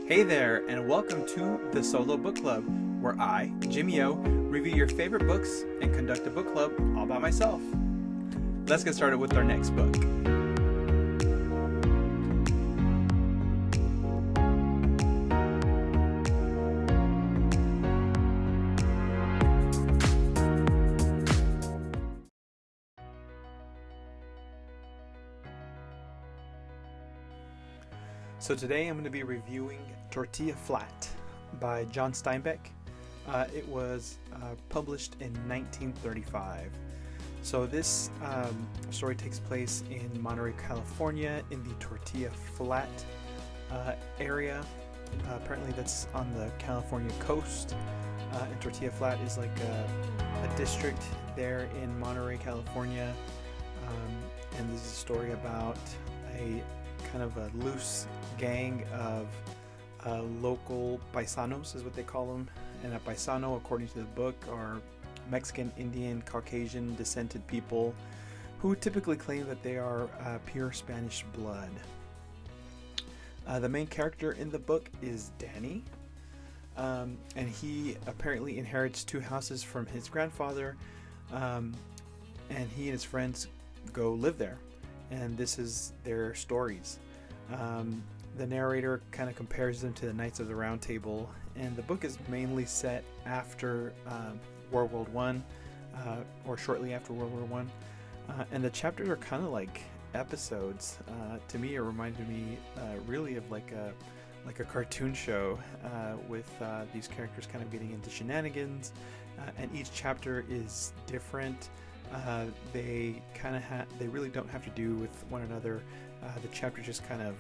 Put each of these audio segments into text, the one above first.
Hey there, and welcome to the Solo Book Club, where I, Jimmy O, review your favorite books and conduct a book club all by myself. Let's get started with our next book. So today I'm going to be reviewing Tortilla Flat by John Steinbeck. It was published in 1935. So this story takes place in Monterey, California, in the Tortilla Flat area. Apparently that's on the California coast. And Tortilla Flat is like a district there in Monterey, California. And this is a story about a kind of a loose gang of local paisanos is what they call them, and a paisano, according to the book, are Mexican, Indian, Caucasian descended people who typically claim that they are pure Spanish blood. The main character in the book is Danny, and he apparently inherits two houses from his grandfather, and he and his friends go live there. And this is their stories. The narrator kind of compares them to the Knights of the Round Table, and the book is mainly set after World War One, or shortly after World War One, and the chapters are kind of like episodes. To me, it reminded me really of like a cartoon show with these characters kind of getting into shenanigans, and each chapter is different. They really don't have to do with one another. The chapters just kind of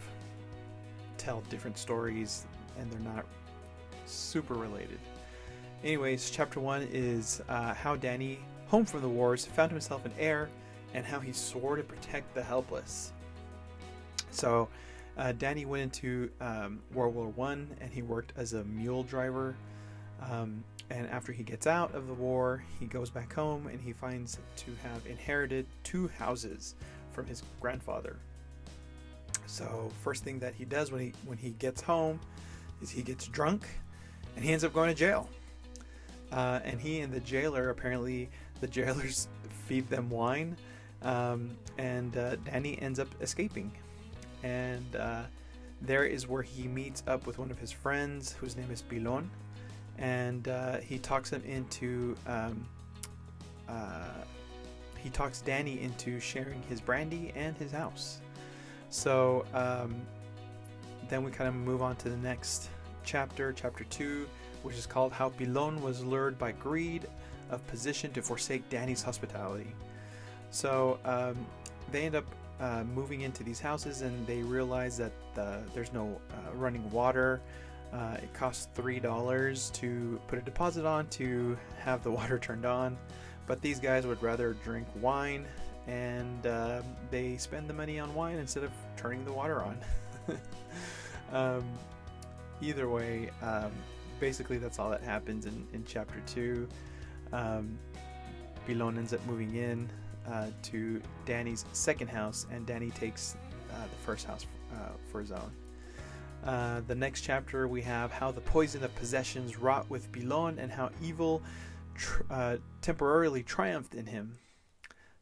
tell different stories, and they're not super related. Anyways, chapter 1 is how Danny, home from the wars, found himself an heir, and how he swore to protect the helpless. So Danny went into World War One, and he worked as a mule driver. And after he gets out of the war, he goes back home and he finds to have inherited two houses from his grandfather. So first thing that he does when he gets home is he gets drunk and he ends up going to jail. And he and the jailer, apparently the jailers feed them wine, and Danny ends up escaping. And there is where he meets up with one of his friends whose name is Pilon. And he talks him into he talks Danny into sharing his brandy and his house. So then we kind of move on to the next chapter 2, which is called How Pilon Was Lured by Greed of Position to Forsake Danny's Hospitality. So they end up moving into these houses, and they realize that there's no running water. It costs $3 to put a deposit on to have the water turned on, but these guys would rather drink wine, and they spend the money on wine instead of turning the water on. Either way, basically that's all that happens in chapter 2. Pilon ends up moving in to Danny's second house, and Danny takes the first house for his own. The next chapter we have how the poison of possessions wrought with Pilon and how evil temporarily triumphed in him.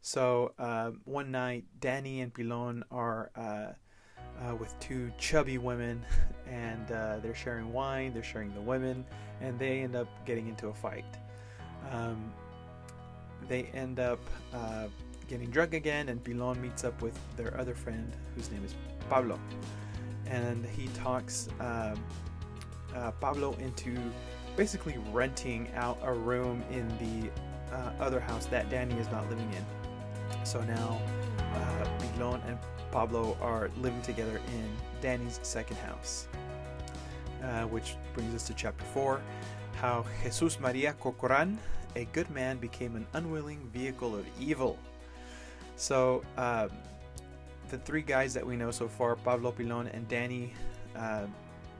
So one night Danny and Pilon are with two chubby women, and they're sharing wine, they're sharing the women, and they end up getting into a fight. They end up getting drunk again, and Pilon meets up with their other friend whose name is Pablo. And he talks Pablo into basically renting out a room in the other house that Danny is not living in. So now Pilon and Pablo are living together in Danny's second house, which brings us to chapter 4, how Jesus Maria Corcoran, a good man, became an unwilling vehicle of evil. So the three guys that we know so far, Pablo, Pilon, and Danny,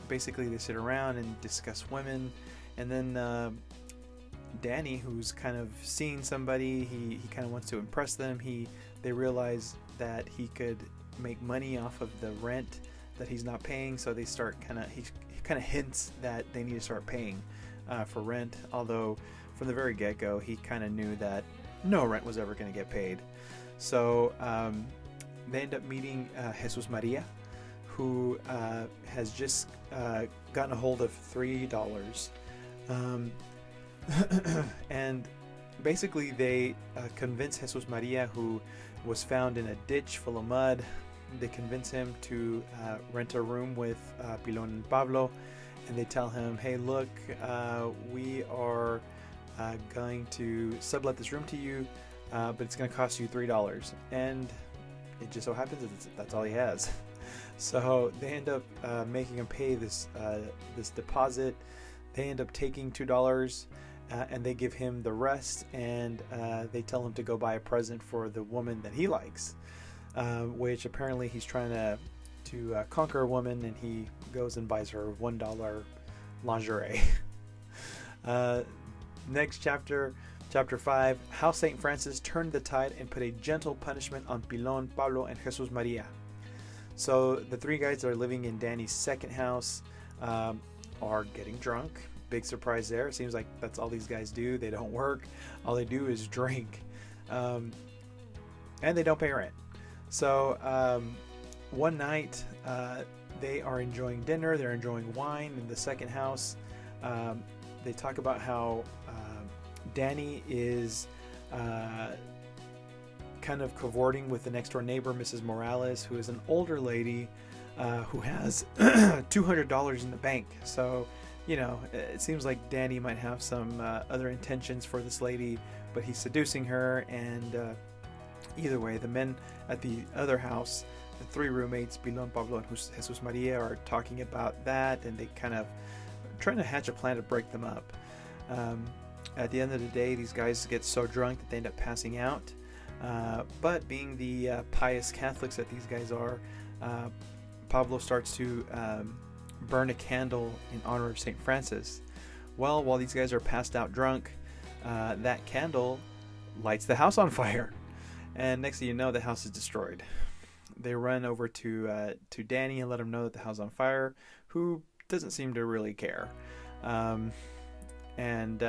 basically they sit around and discuss women, and then Danny, who's kind of seeing somebody, he kind of wants to impress them. They realize that he could make money off of the rent that he's not paying, so they start he kind of hints that they need to start paying for rent, although from the very get-go he kind of knew that no rent was ever going to get paid. So they end up meeting Jesus Maria, who has just gotten a hold of $3, and basically they convince Jesus Maria, who was found in a ditch full of mud. They convince him to rent a room with Pilon and Pablo, and they tell him, hey, look, we are going to sublet this room to you, but it's going to cost you $3. And it just so happens that that's all he has. So they end up making him pay this deposit. They end up taking $2, and they give him the rest, and they tell him to go buy a present for the woman that he likes, which apparently he's trying to conquer a woman, and he goes and buys her $1 lingerie. Next chapter, Chapter 5, How St. Francis Turned the Tide and Put a Gentle Punishment on Pilon, Pablo, and Jesus Maria. So the three guys that are living in Danny's second house are getting drunk. Big surprise there. It seems like that's all these guys do. They don't work. All they do is drink. And they don't pay rent. So one night they are enjoying dinner. They're enjoying wine in the second house. They talk about how Danny is kind of cavorting with the next door neighbor, Mrs. Morales, who is an older lady who has $200 in the bank. So, you know, it seems like Danny might have some other intentions for this lady, but he's seducing her. And either way, the men at the other house, the three roommates, Pilon, Pablo, and Jesus Maria, are talking about that, and they kind of trying to hatch a plan to break them up. At the end of the day, these guys get so drunk that they end up passing out. But being the pious Catholics that these guys are, Pablo starts to burn a candle in honor of St. Francis. Well, while these guys are passed out drunk, that candle lights the house on fire. And next thing you know, the house is destroyed. They run over to Danny and let him know that the house is on fire, who doesn't seem to really care. And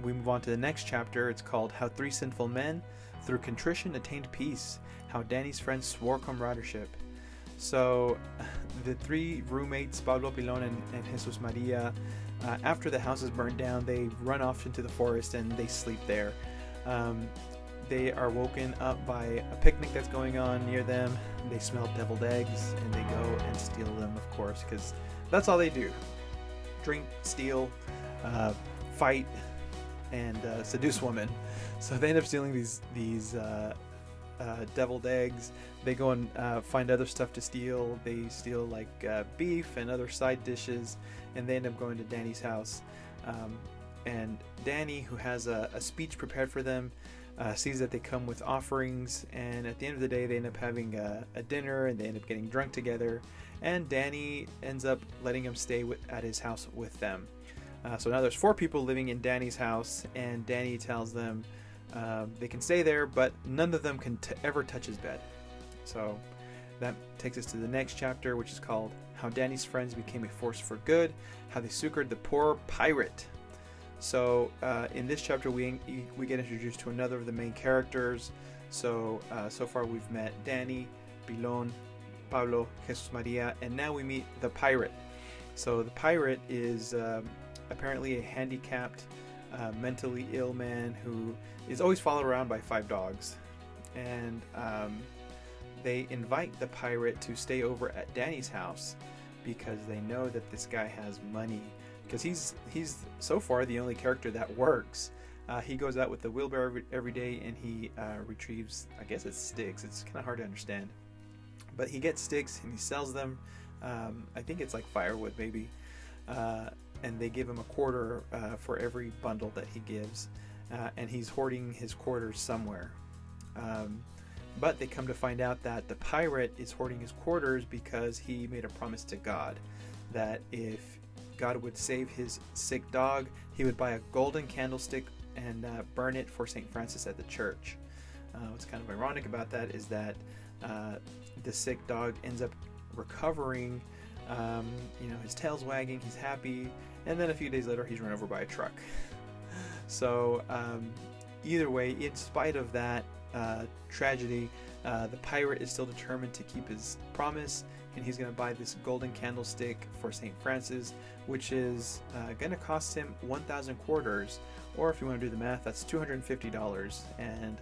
we move on to the next chapter. It's called How Three Sinful Men Through Contrition Attained Peace. How Danny's Friends Swore Comradeship. So the three roommates, Pablo, Pilon, and Jesus Maria, after the house is burned down, they run off into the forest and they sleep there. They are woken up by a picnic that's going on near them. They smell deviled eggs, and they go and steal them, of course, because that's all they do. Drink, steal, fight, and seduce women. So they end up stealing these deviled eggs. They go and find other stuff to steal. They steal like beef and other side dishes, and they end up going to Danny's house. And Danny, who has a speech prepared for them, sees that they come with offerings, and at the end of the day they end up having a dinner, and they end up getting drunk together, and Danny ends up letting him stay at his house with them. So now there's 4 people living in Danny's house, and Danny tells them they can stay there, but none of them can ever touch his bed. So that takes us to the next chapter, which is called How Danny's Friends Became a Force for Good, How They Succored the Poor Pirate. So in this chapter we get introduced to another of the main characters. So far we've met Danny, Pilon, Pablo, Jesus Maria, and now we meet the pirate. So the pirate is apparently a handicapped, mentally ill man who is always followed around by 5 dogs. And they invite the pirate to stay over at Danny's house because they know that this guy has money. Because he's so far the only character that works. He goes out with the wheelbarrow every day, and he retrieves, I guess it's sticks. It's kind of hard to understand. But he gets sticks and he sells them. I think it's like firewood maybe. And they give him a quarter for every bundle that he gives. And he's hoarding his quarters somewhere. But they come to find out that the pirate is hoarding his quarters because he made a promise to God that if God would save his sick dog, he would buy a golden candlestick and burn it for St. Francis at the church. What's kind of ironic about that is that the sick dog ends up recovering. His tail's wagging, he's happy, and then a few days later he's run over by a truck. So either way, in spite of that tragedy, the pirate is still determined to keep his promise, and he's going to buy this golden candlestick for St. Francis, which is going to cost him 1,000 quarters, or if you want to do the math, that's $250. And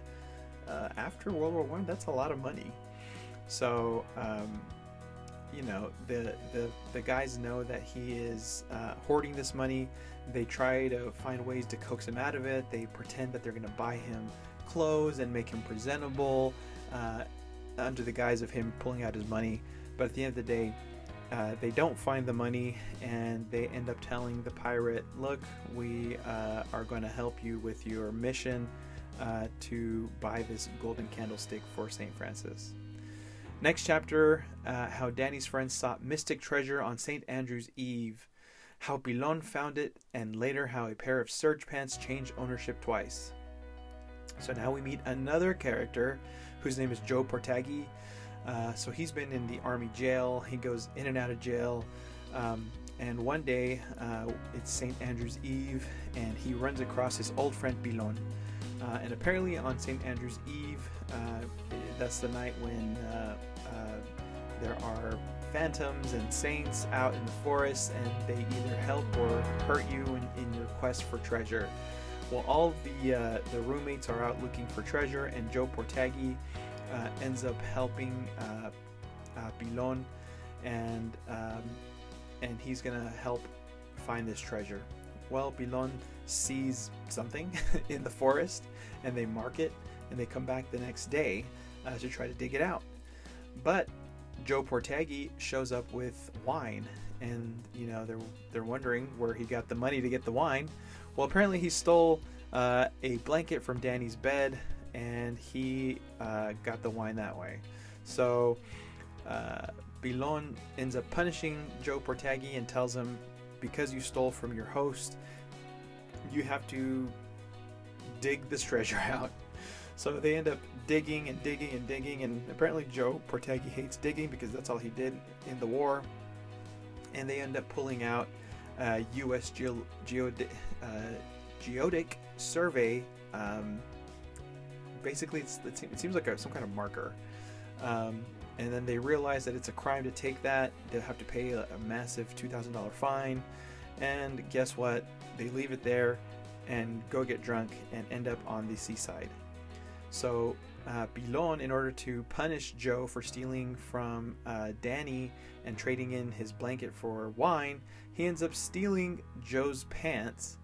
after World War I, that's a lot of money. So the guys know that he is hoarding this money. They try to find ways to coax him out of it. They pretend that they're going to buy him clothes and make him presentable under the guise of him pulling out his money. But at the end of the day, they don't find the money, and they end up telling the pirate, look, we are going to help you with your mission to buy this golden candlestick for St. Francis. Next chapter, how Danny's friends sought mystic treasure on St. Andrew's Eve, how Pilon found it, and later how a pair of serge pants changed ownership twice. So now we meet another character whose name is Joe Portaghi. So he's been in the army jail. He goes in and out of jail. And one day, it's St. Andrew's Eve, and he runs across his old friend Pilon. And apparently on St. Andrew's Eve, that's the night when there are phantoms and saints out in the forest, and they either help or hurt you in your quest for treasure. Well, all the roommates are out looking for treasure, and Joe Portaghi ends up helping Pilon, and he's gonna help find this treasure. Well, Pilon sees something in the forest, and they mark it, and they come back the next day to try to dig it out. But Joe Portaghi shows up with wine, and they're wondering where he got the money to get the wine. Well, apparently he stole a blanket from Danny's bed, and he got the wine that way. So Pilon ends up punishing Joe Portaghi and tells him, because you stole from your host, you have to dig this treasure out. So they end up digging and digging and digging, and apparently Joe Portaghi hates digging because that's all he did in the war. And they end up pulling out U.S. Geodetic Survey. Basically, it seems like some kind of marker. And then they realize that it's a crime to take that. They'll have to pay a massive $2,000 fine. And guess what? They leave it there and go get drunk and end up on the seaside. So Pilon, in order to punish Joe for stealing from Danny and trading in his blanket for wine, he ends up stealing Joe's pants.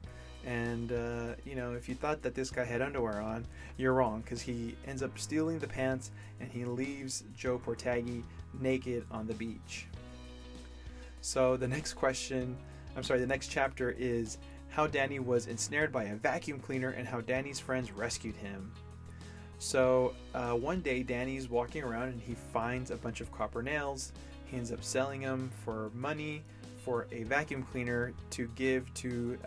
And if you thought that this guy had underwear on, you're wrong, because he ends up stealing the pants and he leaves Joe Portaghi naked on the beach. So the next chapter is how Danny was ensnared by a vacuum cleaner and how Danny's friends rescued him. So one day Danny's walking around and he finds a bunch of copper nails. He ends up selling them for money for a vacuum cleaner to give to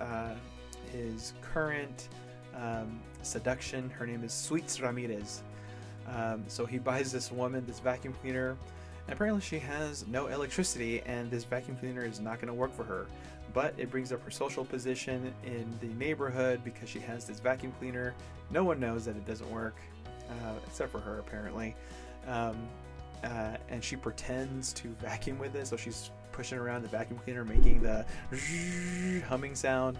his current seduction. Her name is Sweets Ramirez. So he buys this woman this vacuum cleaner, and apparently she has no electricity, and this vacuum cleaner is not going to work for her. But it brings up her social position in the neighborhood because she has this vacuum cleaner. No one knows that it doesn't work, except for her apparently. And she pretends to vacuum with it, so she's pushing around the vacuum cleaner, making the humming sound.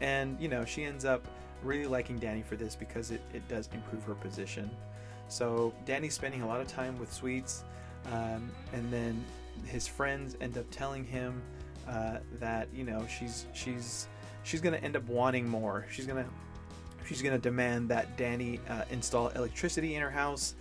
And she ends up really liking Danny for this because it does improve her position. So Danny's spending a lot of time with Sweets, and then his friends end up telling him that she's gonna end up wanting more. She's gonna demand that Danny install electricity in her house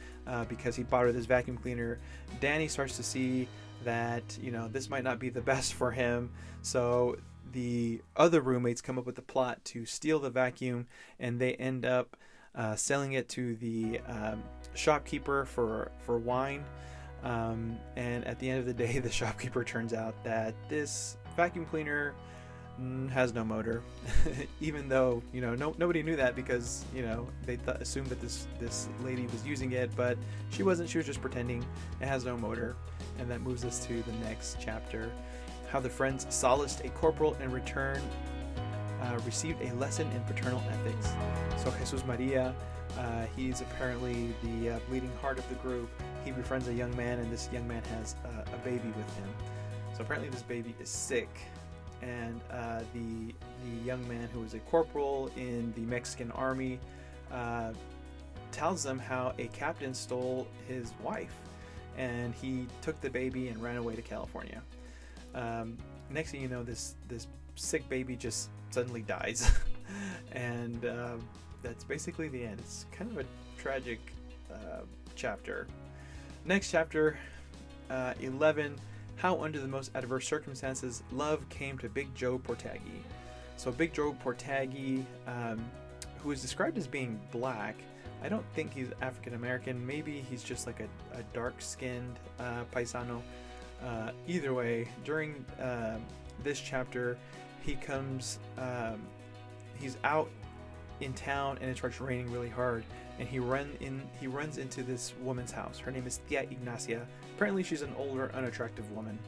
because he bought her this vacuum cleaner. Danny starts to see that this might not be the best for him, so the other roommates come up with a plot to steal the vacuum, and they end up selling it to the shopkeeper for wine. And at the end of the day, the shopkeeper turns out that this vacuum cleaner has no motor. Even though, nobody knew that, because, they assumed that this lady was using it, but she wasn't. She was just pretending. It has no motor. And that moves us to the next chapter. How the friends solaced a corporal and return received a lesson in paternal ethics. So Jesus Maria, he's apparently the bleeding heart of the group. He befriends a young man, and this young man has a baby with him. So apparently this baby is sick, and the young man, who is a corporal in the Mexican army, tells them how a captain stole his wife, and he took the baby and ran away to California. Next thing you know, this sick baby just suddenly dies. And that's basically the end. It's kind of a tragic chapter. Next chapter, 11, how under the most adverse circumstances love came to Big Joe Portaghi. So Big Joe Portaghi, who is described as being black, I don't think he's African American. Maybe he's just like a dark-skinned paisano. Either way, during this chapter, he's out in town, and it starts raining really hard, and he runs into this woman's house. Her name is Tia Ignacia. Apparently she's an older, unattractive woman.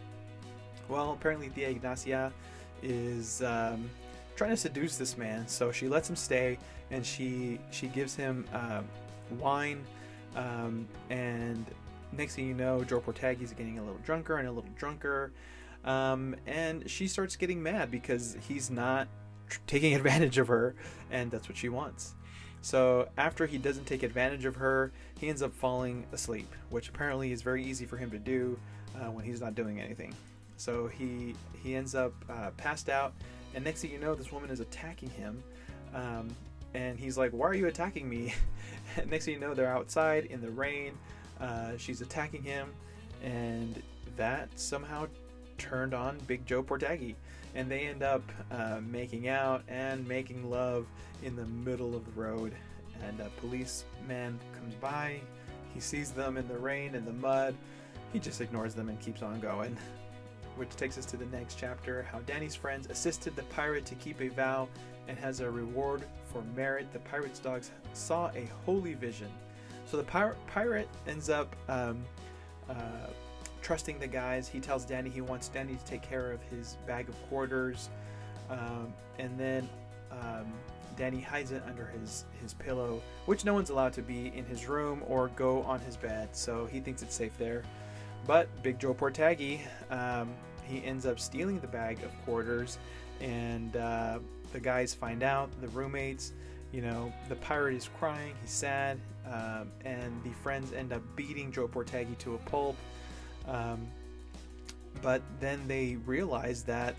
Well, apparently Tia Ignacia is trying to seduce this man, so she lets him stay, and she gives him wine, and next thing you know, Joe Portaghi is getting a little drunker and a little drunker, and she starts getting mad because he's not taking advantage of her, and that's what she wants. So after he doesn't take advantage of her, he ends up falling asleep, which apparently is very easy for him to do when he's not doing anything. So he ends up passed out, and next thing you know, this woman is attacking him, and he's like, "Why are you attacking me?" And next thing you know, they're outside in the rain. She's attacking him, and that somehow turned on Big Joe Portaghi, and they end up making out and making love in the middle of the road. And a policeman comes by, he sees them in the rain and the mud, he just ignores them and keeps on going. Which takes us to the next chapter, how Danny's friends assisted the pirate to keep a vow, and has a reward for merit. The pirate's dogs saw a holy vision. So the pirate ends up trusting the guys. He tells Danny he wants Danny to take care of his bag of quarters, and then Danny hides it under his pillow, which no one's allowed to be in his room or go on his bed, so he thinks it's safe there. But Big Joe Portaghi, he ends up stealing the bag of quarters, and the guys find out, the roommates. The pirate is crying, he's sad, and the friends end up beating Joe Portaghi to a pulp. But then they realize that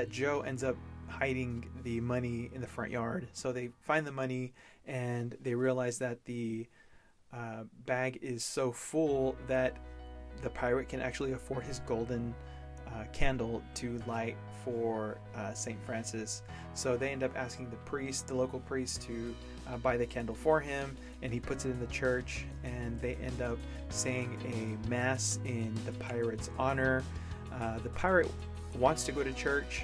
Joe ends up hiding the money in the front yard. So they find the money, and they realize that the bag is so full that the pirate can actually afford his golden candle to light for St. Francis. So they end up asking the local priest, to buy the candle for him, and he puts it in the church, and they end up saying a mass in the pirate's honor. The pirate wants to go to church,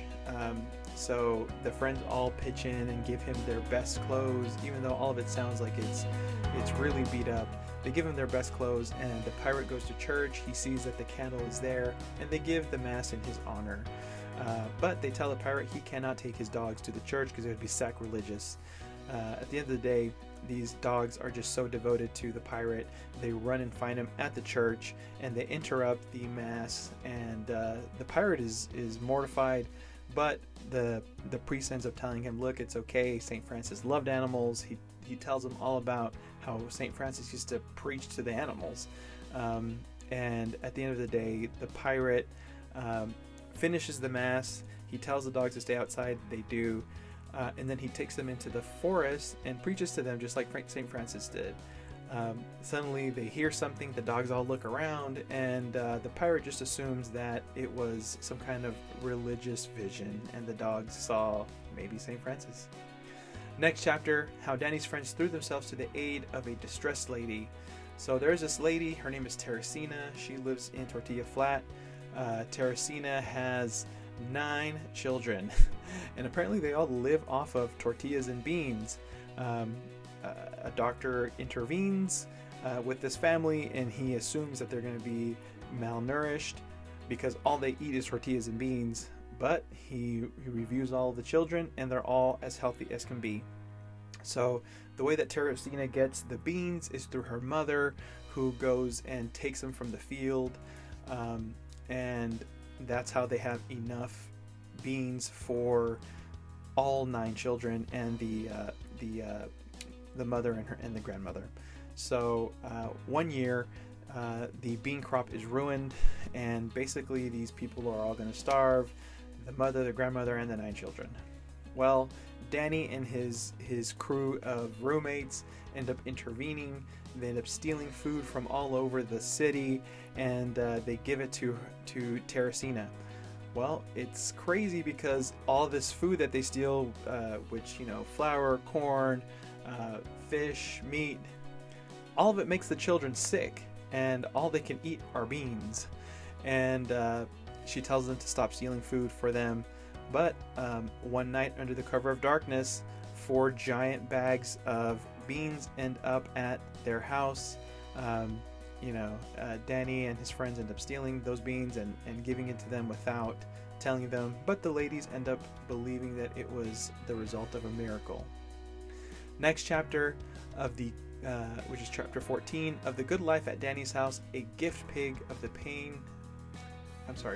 so the friends all pitch in and give him their best clothes, even though all of it sounds like it's really beat up. They give him their best clothes, and the pirate goes to church. He sees that the candle is there, and they give the mass in his honor. But they tell the pirate he cannot take his dogs to the church because it would be sacrilegious. At the end of the day, these dogs are just so devoted to the pirate. They run and find him at the church, and they interrupt the mass, and the pirate is mortified. But the priest ends up telling him, look, it's okay. St. Francis loved animals. He tells him all about how St. Francis used to preach to the animals. And at the end of the day, the pirate finishes the mass. He tells the dogs to stay outside. They do. And then he takes them into the forest and preaches to them just like St. Francis did. Suddenly they hear something, the dogs all look around, and the pirate just assumes that it was some kind of religious vision, and the dogs saw maybe St. Francis. Next chapter, how Danny's friends threw themselves to the aid of a distressed lady. So there's this lady, her name is Teresina. She lives in Tortilla Flat. Teresina has 9 children. And apparently they all live off of tortillas and beans. A doctor intervenes with this family, and he assumes that they're going to be malnourished because all they eat is tortillas and beans. But he reviews all the children, and they're all as healthy as can be. So the way that Teresina gets the beans is through her mother, who goes and takes them from the field, and that's how they have enough beans for all 9 children and the mother and the grandmother. So one year, the bean crop is ruined, and basically these people are all going to starve: the mother, the grandmother, and the 9 children. Well, Danny and his crew of roommates end up intervening. They end up stealing food from all over the city, and they give it to Teresina. Well, it's crazy because all this food that they steal, which, flour, corn, fish, meat, all of it makes the children sick, and all they can eat are beans. And she tells them to stop stealing food for them. But one night, under the cover of darkness, 4 giant bags of beans end up at their house. Danny and his friends end up stealing those beans and giving it to them without telling them. But the ladies end up believing that it was the result of a miracle. Next chapter of the which is chapter 14 of The Good Life at Danny's House, a gift pig of the pain. The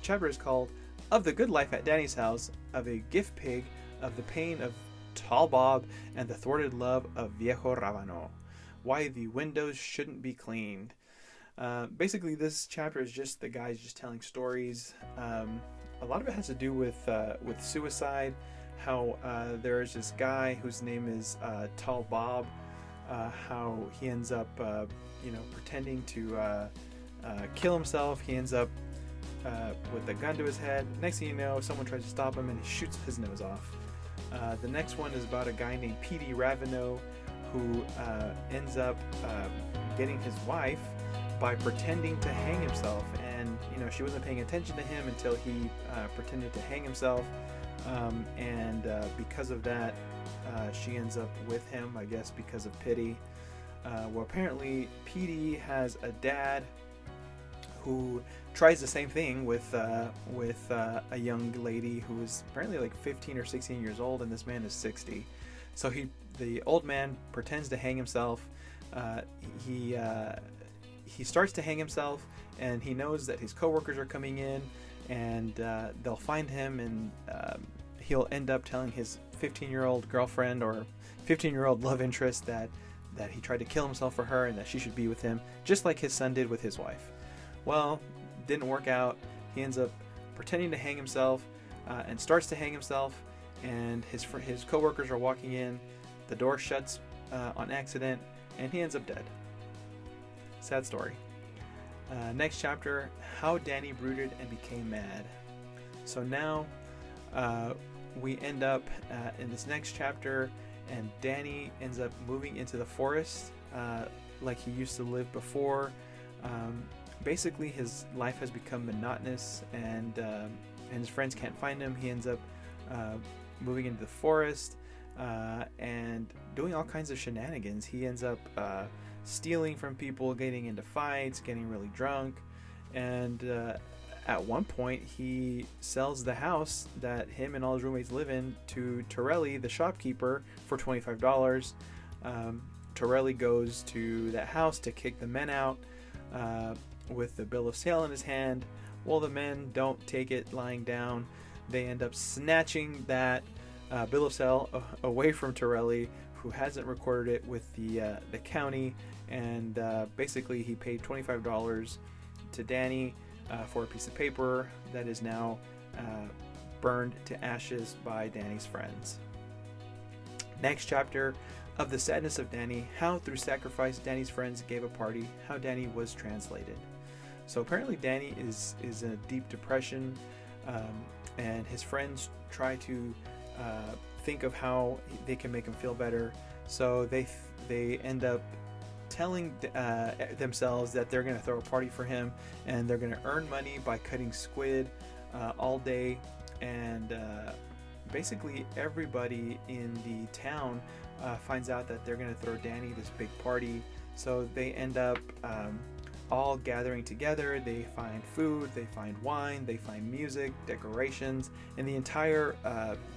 chapter is called Of the Good Life at Danny's House, of a gift pig of the pain of Tall Bob and the thwarted love of Viejo Rábano. Why the windows shouldn't be cleaned. Basically, this chapter is just the guys just telling stories. A lot of it has to do with suicide. How there is this guy whose name is Tall Bob. How he ends up, pretending to kill himself. He ends up with a gun to his head. Next thing you know, someone tries to stop him and he shoots his nose off. The next one is about a guy named P.D. Ravenel, who ends up getting his wife by pretending to hang himself. And, she wasn't paying attention to him until he pretended to hang himself. Because of that, she ends up with him, I guess, because of pity. Well, apparently, P.D. has a dad who tries the same thing with a young lady who is apparently like 15 or 16 years old, and this man is 60. So the old man pretends to hang himself. He starts to hang himself, and he knows that his coworkers are coming in, and they'll find him, and he'll end up telling his 15-year-old girlfriend or 15-year-old love interest that he tried to kill himself for her and that she should be with him, just like his son did with his wife. Well, didn't work out. He ends up pretending to hang himself and starts to hang himself, and his coworkers are walking in. The door shuts on accident, and he ends up dead. Sad story. Next chapter, how Danny brooded and became mad. So now we end up in this next chapter, and Danny ends up moving into the forest like he used to live before. Basically, his life has become monotonous, and his friends can't find him. He ends up moving into the forest and doing all kinds of shenanigans. He ends up stealing from people, getting into fights, getting really drunk, and at one point he sells the house that him and all his roommates live in to Torelli, the shopkeeper, for $25. Torelli goes to that house to kick the men out with the bill of sale in his hand. Well, the men don't take it lying down. They end up snatching that bill of sale away from Torelli, who hasn't recorded it with the county, and basically he paid $25 to Danny for a piece of paper that is now burned to ashes by Danny's friends. Next chapter, of the sadness of Danny, how through sacrifice Danny's friends gave a party, how Danny was translated. So apparently Danny is in a deep depression, and his friends try to think of how they can make him feel better. So they end up telling themselves that they're going to throw a party for him, and they're going to earn money by cutting squid all day, and basically everybody in the town finds out that they're going to throw Danny this big party. So they end up all gathering together. They find food, they find wine, they find music, decorations, and the entire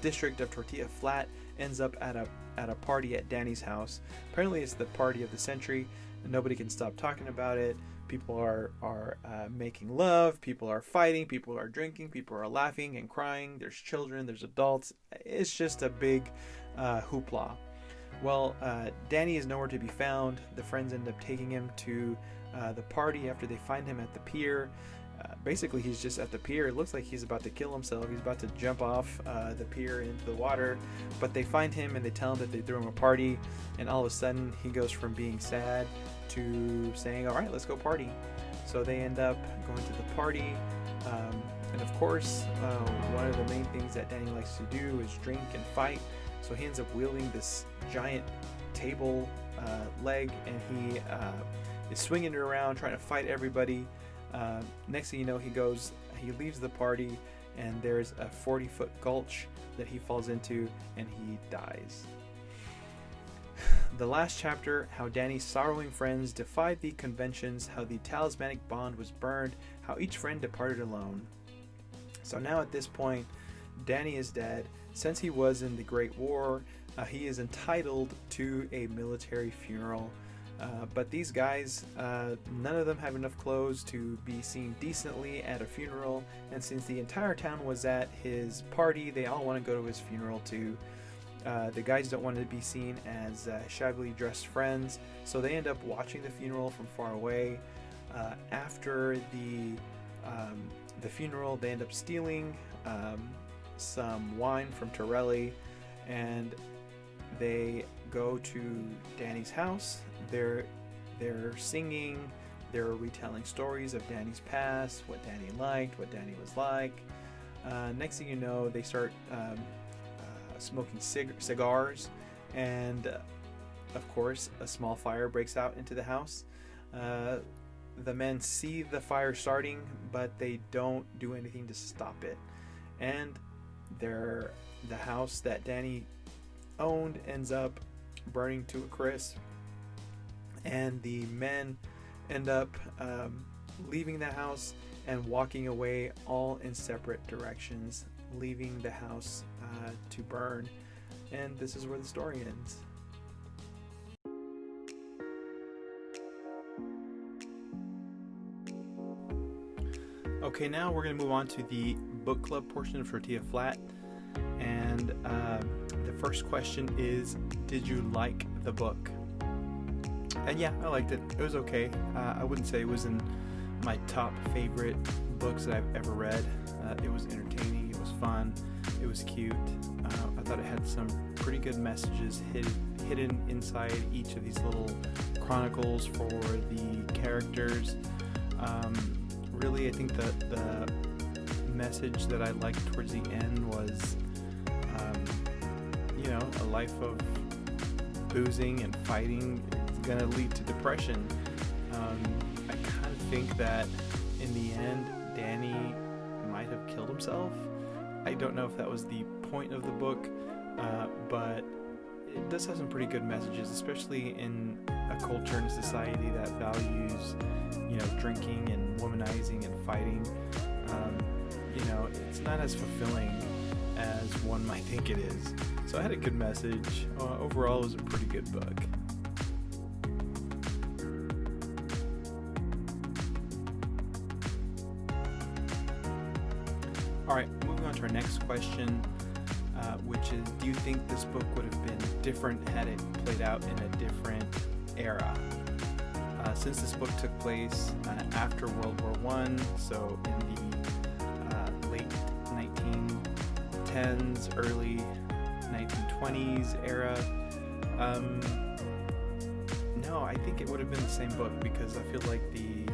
district of Tortilla Flat ends up at a party at Danny's house. Apparently it's the party of the century, and nobody can stop talking about it. People are making love, people are fighting, people are drinking, people are laughing and crying. There's children, there's adults. It's just a big hoopla. Well, Danny is nowhere to be found. The friends end up taking him to the party after they find him at the pier. Basically, he's just at the pier. It looks like he's about to kill himself. He's about to jump off the pier into the water. But they find him and they tell him that they threw him a party. And all of a sudden, he goes from being sad to saying, all right, let's go party. So they end up going to the party. And of course, one of the main things that Danny likes to do is drink and fight. So he ends up wielding this giant table leg, and he is swinging it around, trying to fight everybody. Next thing you know, he leaves the party, and there's a 40-foot gulch that he falls into, and he dies. The last chapter, how Danny's sorrowing friends defied the conventions, how the talismanic bond was burned, how each friend departed alone. So now at this point, Danny is dead. Since he was in the Great War, he is entitled to a military funeral. But these guys, none of them have enough clothes to be seen decently at a funeral, and since the entire town was at his party, they all want to go to his funeral too. The guys don't want to be seen as shabbily dressed friends, so they end up watching the funeral from far away. After the funeral, they end up stealing some wine from Torelli, and they go to Danny's house. They're singing, they're retelling stories of Danny's past, what Danny liked, what Danny was like. Next thing you know, they start smoking cigars, and of course a small fire breaks out into the house. The men see the fire starting, but they don't do anything to stop it, and the house that Danny owned ends up burning to a crisp, and the men end up leaving the house and walking away all in separate directions, leaving the house to burn. And this is where the story ends. Okay, now we're going to move on to the book club portion of Tortilla Flat. And the first question is, did you like the book? And yeah, I liked it. It was okay. I wouldn't say it was in my top favorite books that I've ever read. It was entertaining, it was fun, it was cute. I thought it had some pretty good messages hidden inside each of these little chronicles for the characters. Really, I think that the message that I liked towards the end was, a life of boozing and fighting is going to lead to depression. I kind of think that in the end, Danny might have killed himself. I don't know if that was the point of the book, but it does have some pretty good messages, especially in a culture and society that values, drinking and womanizing and fighting. It's not as fulfilling as one might think it is. So I had a good message. Overall, it was a pretty good book. Alright, moving on to our next question, which is, do you think this book would have been different had it played out in a different era? Since this book took place after World War I, so in the late 1910s, early 1920s era, no, I think it would have been the same book, because I feel like the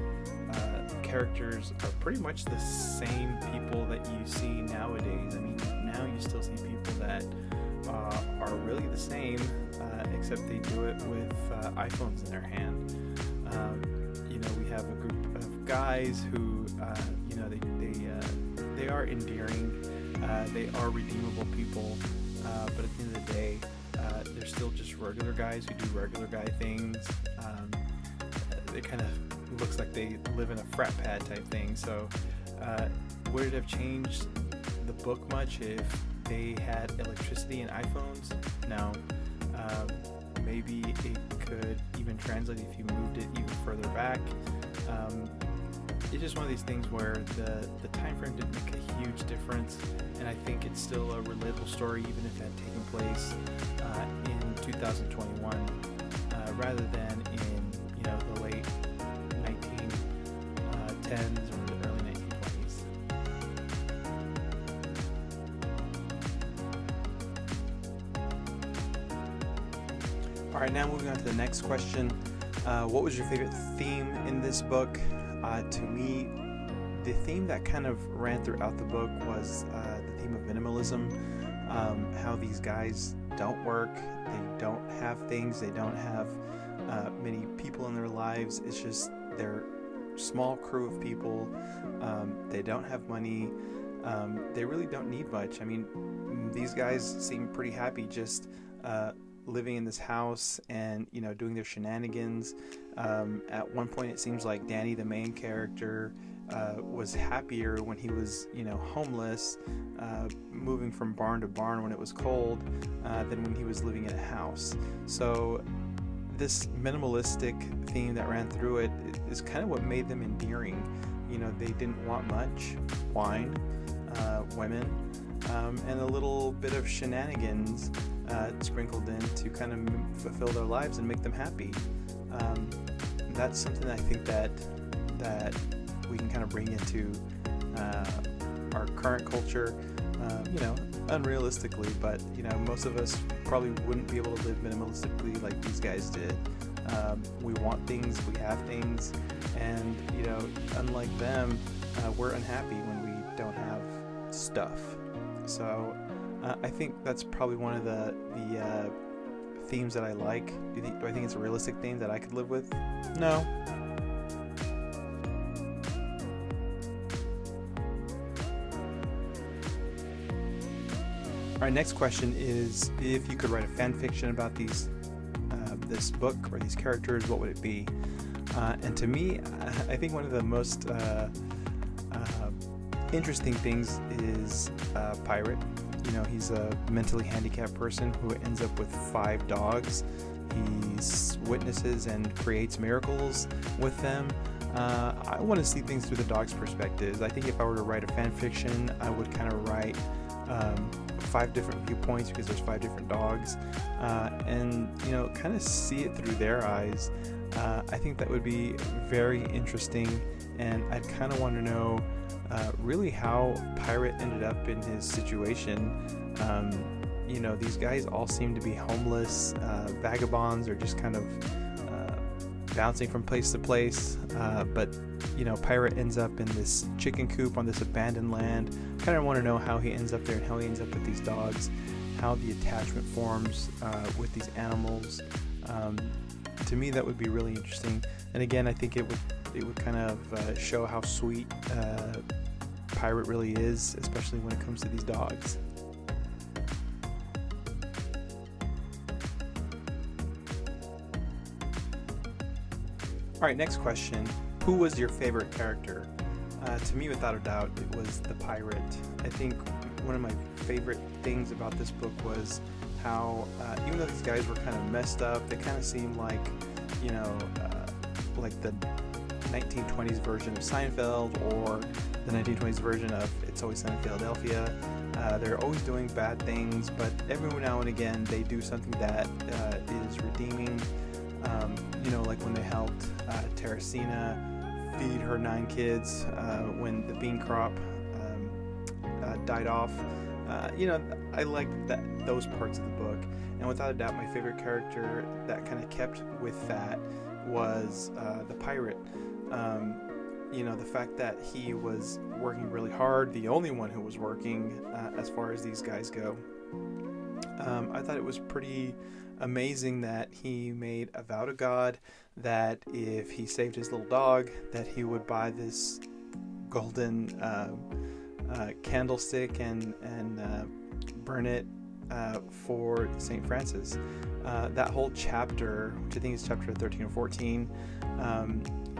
characters are pretty much the same people that you see nowadays. I mean, now you still see people that are really the same, except they do it with iPhones in their hand. We have a group of guys who, they are endearing. They are redeemable people, but at the end of the day, they're still just regular guys who do regular guy things. It kind of looks like they live in a frat pad type thing. So would it have changed the book much if they had electricity and iPhones? No. Maybe it could even translate if you moved it even further back. It's just one of these things where the time frame didn't make a huge difference, and I think it's still a relatable story even if it had taken place in 2021 rather than in the late 1910s or the early 1920s. All right, now moving on to the next question. What was your favorite theme in this book? To me, the theme that kind of ran throughout the book was the theme of minimalism. How these guys don't work, they don't have things, they don't have many people in their lives. It's just their small crew of people. They don't have money. They really don't need much. I mean, these guys seem pretty happy just living in this house and doing their shenanigans. At one point it seems like Danny, the main character, was happier when he was homeless, moving from barn to barn when it was cold, than when he was living in a house. So this minimalistic theme that ran through it is kind of what made them endearing. They didn't want much: wine, women, and a little bit of shenanigans sprinkled in to kind of fulfill their lives and make them happy. That's something I think that we can kind of bring into our current culture, unrealistically, but most of us probably wouldn't be able to live minimalistically like these guys did. We want things, we have things, and unlike them, we're unhappy when we don't have stuff. So I think that's probably one of the themes that I like. Do I think it's a realistic theme that I could live with? No. All right, next question is, if you could write a fan fiction about this book or these characters, what would it be? And to me, I think one of the most interesting things is Pirate. He's a mentally handicapped person who ends up with 5 dogs. He witnesses and creates miracles with them. I want to see things through the dog's perspectives. I think if I were to write a fan fiction, I would kind of write 5 different viewpoints, because there's 5 different dogs, and kind of see it through their eyes. I think that would be very interesting, and I'd kind of want to know really how Pirate ended up in his situation. These guys all seem to be homeless, vagabonds, or just kind of bouncing from place to place, but Pirate ends up in this chicken coop on this abandoned land. Kind of want to know how he ends up there and how he ends up with these dogs, how the attachment forms with these animals. To me, that would be really interesting, and again, I think it would kind of show how sweet Pirate really is, especially when it comes to these dogs. All right, next question. Who was your favorite character? To me, without a doubt, it was the Pirate. I think one of my favorite things about this book was how, even though these guys were kind of messed up, they kind of seemed like, like the 1920s version of Seinfeld, or the 1920s version of It's Always Sunny in Philadelphia. They're always doing bad things, but every now and again they do something that is redeeming. Like when they helped Teresina feed her 9 kids when the bean crop died off. I liked those parts of the book, and without a doubt, my favorite character that kind of kept with that was the Pirate. The fact that he was working really hard, the only one who was working as far as these guys go. I thought it was pretty amazing that he made a vow to God that if he saved his little dog, that he would buy this golden candlestick and burn it for St. Francis. That whole chapter, which I think is chapter 13 or 14,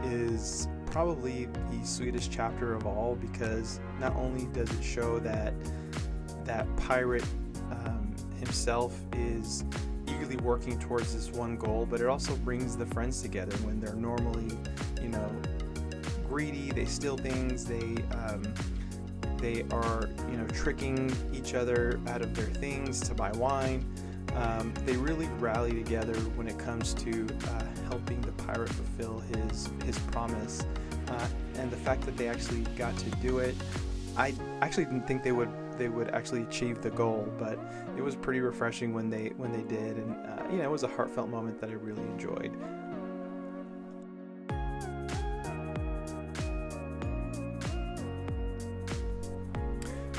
is probably the sweetest chapter of all, because not only does it show that pirate himself is eagerly working towards this one goal, but it also brings the friends together when they're normally, greedy. They steal things. They are, tricking each other out of their things to buy wine. They really rally together when it comes to helping the pirate fulfill his promise. And the fact that they actually got to do it, I actually didn't think they would actually achieve the goal, but it was pretty refreshing when they did, and it was a heartfelt moment that I really enjoyed.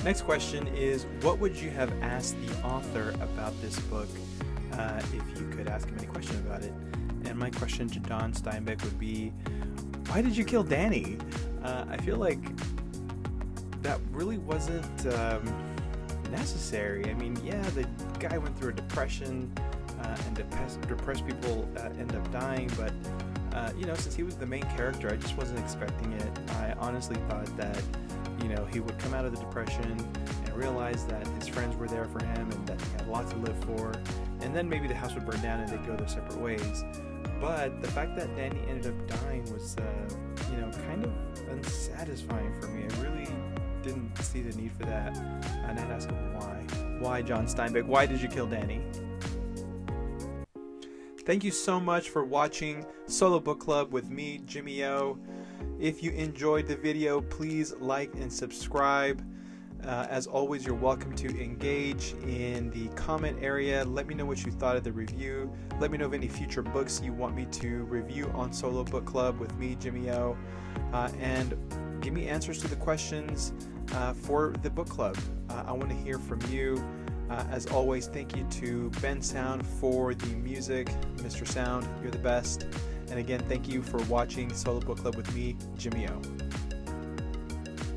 Next question is, what would you have asked the author about this book if you could ask him any question about it? And my question to John Steinbeck would be, why did you kill Danny? I feel like that really wasn't necessary. I mean, yeah, the guy went through a depression, and depressed people end up dying, but since he was the main character, I just wasn't expecting it. I honestly thought that he would come out of the depression and realize that his friends were there for him and that he had a lot to live for, and then maybe the house would burn down and they'd go their separate ways. But the fact that Danny ended up dying was kind of unsatisfying for me. I really didn't see the need for that, and I'd ask him why John Steinbeck, why did you kill Danny? Thank you so much for watching Solo Book Club with me, Jimmy O. If you enjoyed the video, please like and subscribe. As always, you're welcome to engage in the comment area. Let me know what you thought of the review. Let me know of any future books you want me to review on Solo Book Club with me, Jimmy O. And give me answers to the questions for the book club. I want to hear from you. As always, thank you to Ben Sound for the music. Mr. Sound, you're the best. And again, thank you for watching Solo Book Club with me, Jimmy O.